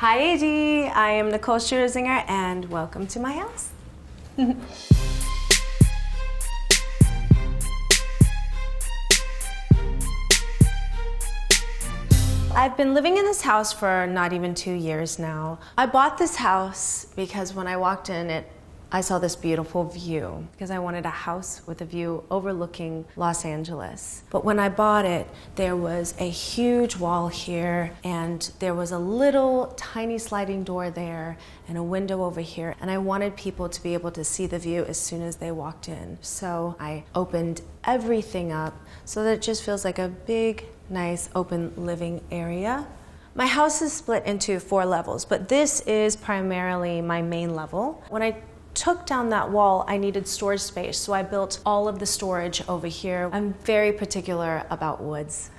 Hi AG, I am Nicole Scherzinger and welcome to my house. I've been living in this house for not even 2 years now. I bought this house because when I walked in I saw this beautiful view because I wanted a house with a view overlooking Los Angeles. But when I bought it, there was a huge wall here and there was a little tiny sliding door there and a window over here. And I wanted people to be able to see the view as soon as they walked in. So I opened everything up so that it just feels like a big, nice, open living area. My house is split into 4 levels, but this is primarily my main level. When I took down that wall, I needed storage space, so I built all of the storage over here. I'm very particular about woods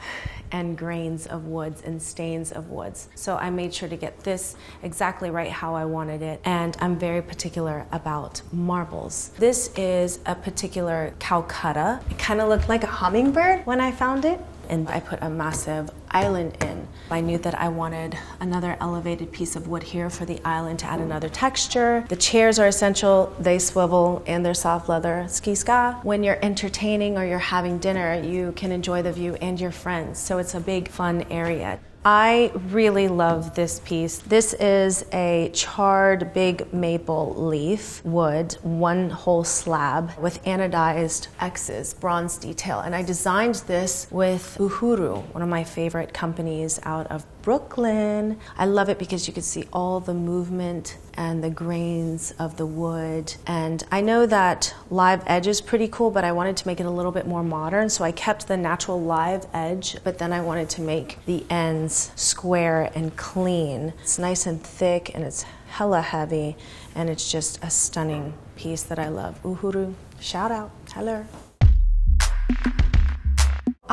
and grains of woods and stains of woods. So I made sure to get this exactly right how I wanted it. And I'm very particular about marbles. This is a particular Calcutta. It kind of looked like a hummingbird when I found it. And I put a massive island in. I knew that I wanted another elevated piece of wood here for the island to add another texture. The chairs are essential. They swivel and they're soft leather. Ski ska. When you're entertaining or you're having dinner, you can enjoy the view and your friends. So it's a big fun area. I really love this piece. This is a charred big maple leaf wood, one whole slab with anodized X's, bronze detail. And I designed this with Uhuru, one of my favorite companies out of Brooklyn. I love it because you can see all the movement and the grains of the wood. And I know that live edge is pretty cool, but I wanted to make it a little bit more modern. So I kept the natural live edge, but then I wanted to make the ends square and clean. It's nice and thick and it's hella heavy. And it's just a stunning piece that I love. Uhuru, shout out, hello.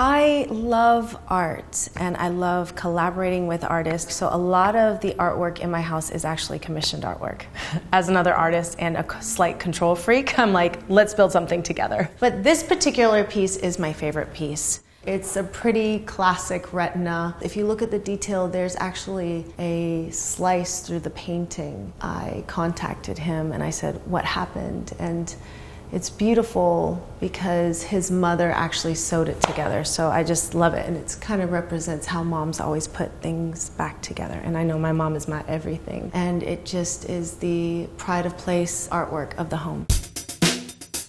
I love art and I love collaborating with artists. So a lot of the artwork in my house is actually commissioned artwork. As another artist and a slight control freak, I'm like, let's build something together. But this particular piece is my favorite piece. It's a pretty classic retina. If you look at the detail, there's actually a slice through the painting. I contacted him and I said, what happened? And it's beautiful because his mother actually sewed it together, so I just love it, and it kind of represents how moms always put things back together. And I know my mom is my everything, and it just is the pride of place artwork of the home.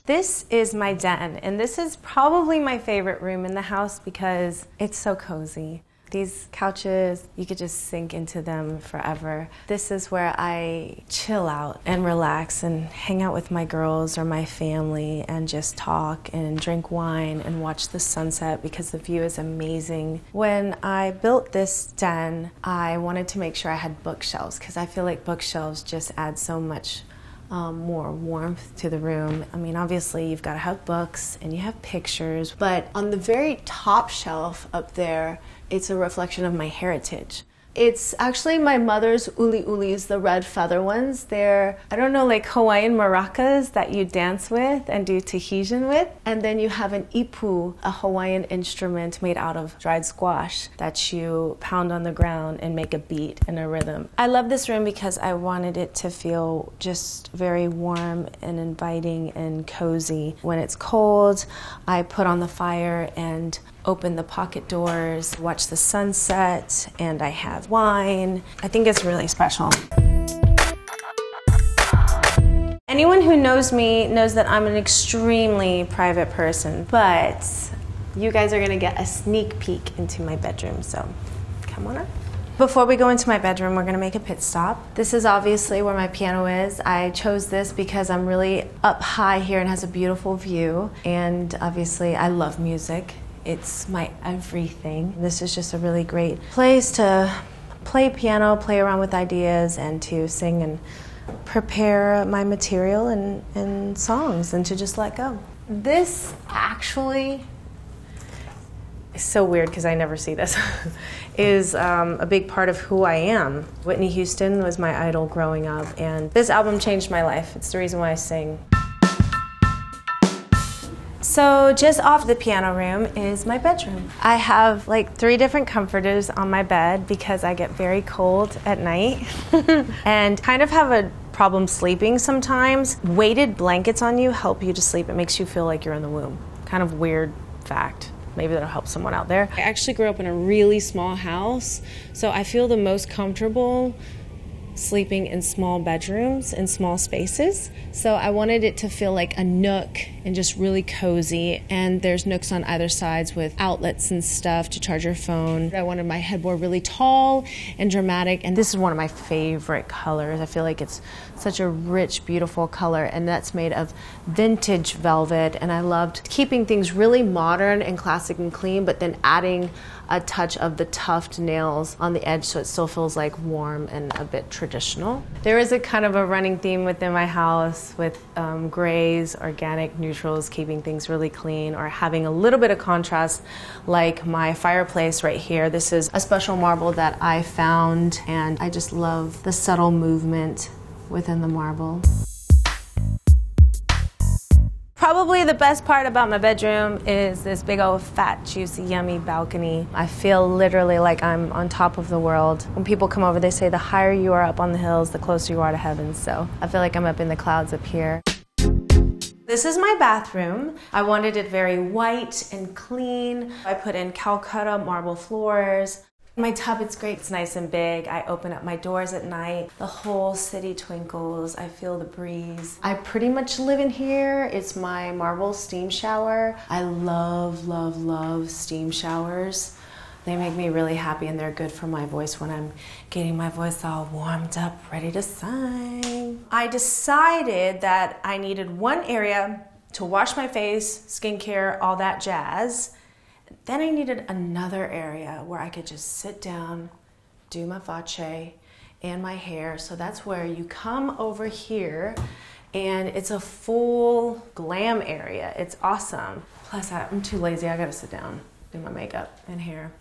This is my den, and this is probably my favorite room in the house because it's so cozy. These couches, you could just sink into them forever. This is where I chill out and relax and hang out with my girls or my family and just talk and drink wine and watch the sunset because the view is amazing. When I built this den, I wanted to make sure I had bookshelves because I feel like bookshelves just add so much more warmth to the room. I mean, obviously you've got to have books and you have pictures, but on the very top shelf up there, it's a reflection of my heritage. It's actually my mother's uli ulis, the red feather ones. They're, I don't know, like Hawaiian maracas that you dance with and do Tahitian with. And then you have an ipu, a Hawaiian instrument made out of dried squash that you pound on the ground and make a beat and a rhythm. I love this room because I wanted it to feel just very warm and inviting and cozy. When it's cold, I put on the fire and open the pocket doors, watch the sunset, and I have wine. I think it's really special. Anyone who knows me knows that I'm an extremely private person, but you guys are gonna get a sneak peek into my bedroom, so come on up. Before we go into my bedroom, we're gonna make a pit stop. This is obviously where my piano is. I chose this because I'm really up high here and has a beautiful view, and obviously I love music. It's my everything. This is just a really great place to play piano, play around with ideas, and to sing and prepare my material and songs, and to just let go. This actually is so weird because I never see this, is a big part of who I am. Whitney Houston was my idol growing up, and this album changed my life. It's the reason why I sing. So just off the piano room is my bedroom. I have like 3 different comforters on my bed because I get very cold at night and kind of have a problem sleeping sometimes. Weighted blankets on you help you to sleep. It makes you feel like you're in the womb. Kind of weird fact. Maybe that'll help someone out there. I actually grew up in a really small house, so I feel the most comfortable sleeping in small bedrooms and small spaces. So I wanted it to feel like a nook and just really cozy. And there's nooks on either sides with outlets and stuff to charge your phone. I wanted my headboard really tall and dramatic. And this is one of my favorite colors. I feel like it's such a rich, beautiful color. And that's made of vintage velvet. And I loved keeping things really modern and classic and clean, but then adding a touch of the tuft nails on the edge so it still feels like warm and a bit traditional. There is a kind of a running theme within my house with grays, organic neutrals, keeping things really clean, or having a little bit of contrast, like my fireplace right here. This is a special marble that I found, and I just love the subtle movement within the marble. Probably the best part about my bedroom is this big old fat, juicy, yummy balcony. I feel literally like I'm on top of the world. When people come over, they say the higher you are up on the hills, the closer you are to heaven. So I feel like I'm up in the clouds up here. This is my bathroom. I wanted it very white and clean. I put in Calcutta marble floors. My tub, it's great, it's nice and big. I open up my doors at night. The whole city twinkles. I feel the breeze. I pretty much live in here. It's my marble steam shower. I love, love, love steam showers. They make me really happy and they're good for my voice when I'm getting my voice all warmed up, ready to sing. I decided that I needed one area to wash my face, skincare, all that jazz. Then I needed another area where I could just sit down, do my face and my hair. So that's where you come over here and it's a full glam area. It's awesome. Plus I'm too lazy, I gotta sit down, do my makeup and hair.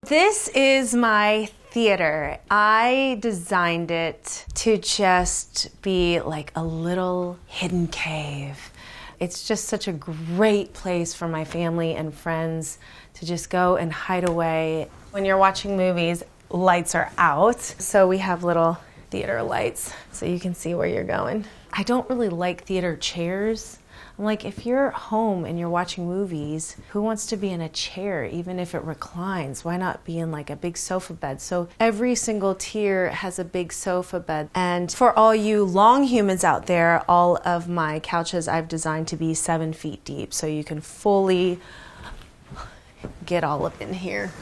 This is my theater. I designed it to just be like a little hidden cave. It's just such a great place for my family and friends to just go and hide away. When you're watching movies, lights are out, so we have little theater lights so you can see where you're going. I don't really like theater chairs. I'm like, if you're home and you're watching movies, who wants to be in a chair, even if it reclines? Why not be in like a big sofa bed? So every single tier has a big sofa bed. And for all you long humans out there, all of my couches I've designed to be 7 feet deep, so you can fully get all up in here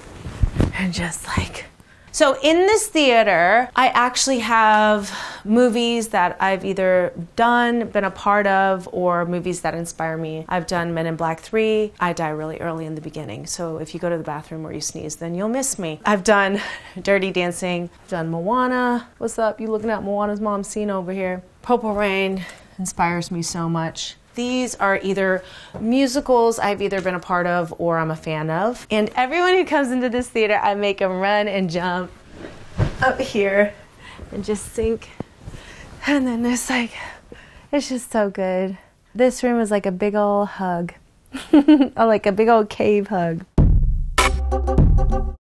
and just like... So in this theater, I actually have movies that I've either done, been a part of, or movies that inspire me. I've done Men in Black 3. I die really early in the beginning, so if you go to the bathroom or you sneeze, then you'll miss me. I've done Dirty Dancing. I've done Moana. What's up? You looking at Moana's mom scene over here. Purple Rain inspires me so much. These are either musicals I've either been a part of or I'm a fan of. And everyone who comes into this theater, I make them run and jump up here and just sink. And then it's like, it's just so good. This room is like a big old hug, or like a big old cave hug.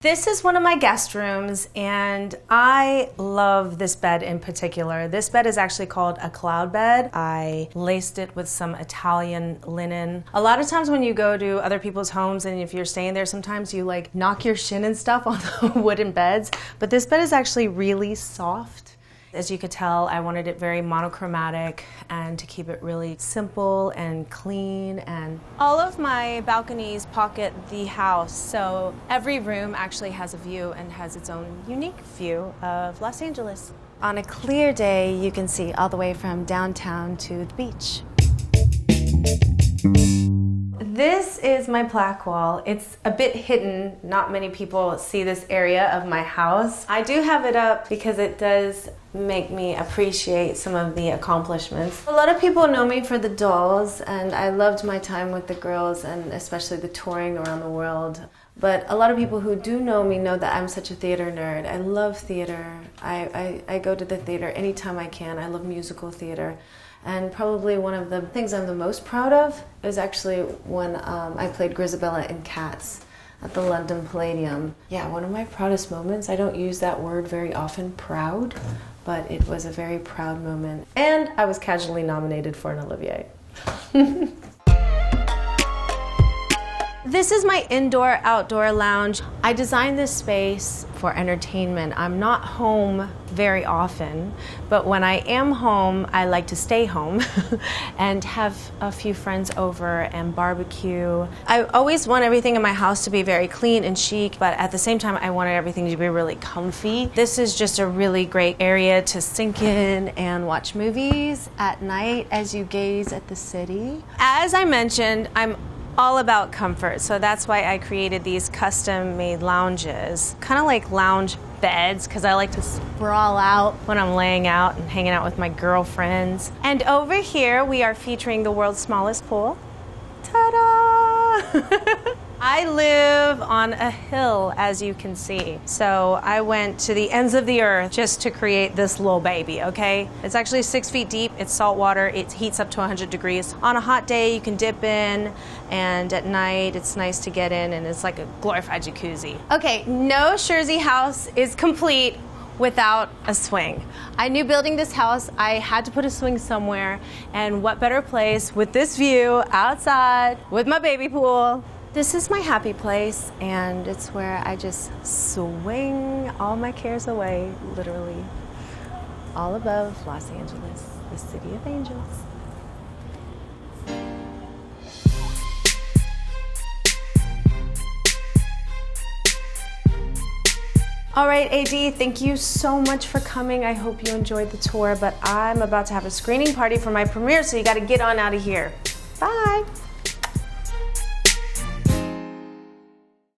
This is one of my guest rooms, and I love this bed in particular. This bed is actually called a cloud bed. I laced it with some Italian linen. A lot of times when you go to other people's homes and if you're staying there, sometimes you like knock your shin and stuff on the wooden beds, but this bed is actually really soft. As you could tell, I wanted it very monochromatic and to keep it really simple and clean. And all of my balconies pocket the house, so every room actually has a view and has its own unique view of Los Angeles. On a clear day, you can see all the way from downtown to the beach. This is my plaque wall. It's a bit hidden. Not many people see this area of my house. I do have it up because it does make me appreciate some of the accomplishments. A lot of people know me for the dolls, and I loved my time with the girls and especially the touring around the world. But a lot of people who do know me know that I'm such a theater nerd. I love theater. I go to the theater anytime I can. I love musical theater. And probably one of the things I'm the most proud of is actually when I played Grisabella in Cats at the London Palladium. Yeah, one of my proudest moments. I don't use that word very often, proud, but it was a very proud moment. And I was casually nominated for an Olivier. This is my indoor-outdoor lounge. I designed this space for entertainment. I'm not home very often, but when I am home, I like to stay home and have a few friends over and barbecue. I always want everything in my house to be very clean and chic, but at the same time, I wanted everything to be really comfy. This is just a really great area to sink in and watch movies at night as you gaze at the city. As I mentioned, I'm all about comfort, so that's why I created these custom-made lounges, kind of like lounge beds, because I like to sprawl out when I'm laying out and hanging out with my girlfriends. And over here we are featuring the world's smallest pool. Ta-da! I live on a hill, as you can see. So I went to the ends of the earth just to create this little baby, okay? It's actually 6 feet deep, it's salt water, it heats up to 100 degrees. On a hot day, you can dip in, and at night, it's nice to get in, and it's like a glorified jacuzzi. Okay, no Scherzi house is complete without a swing. I knew building this house, I had to put a swing somewhere, and what better place with this view outside with my baby pool. This is my happy place, and it's where I just swing all my cares away, literally, all above Los Angeles, the city of angels. All right, AD, thank you so much for coming. I hope you enjoyed the tour, but I'm about to have a screening party for my premiere, so you gotta get on out of here. Bye.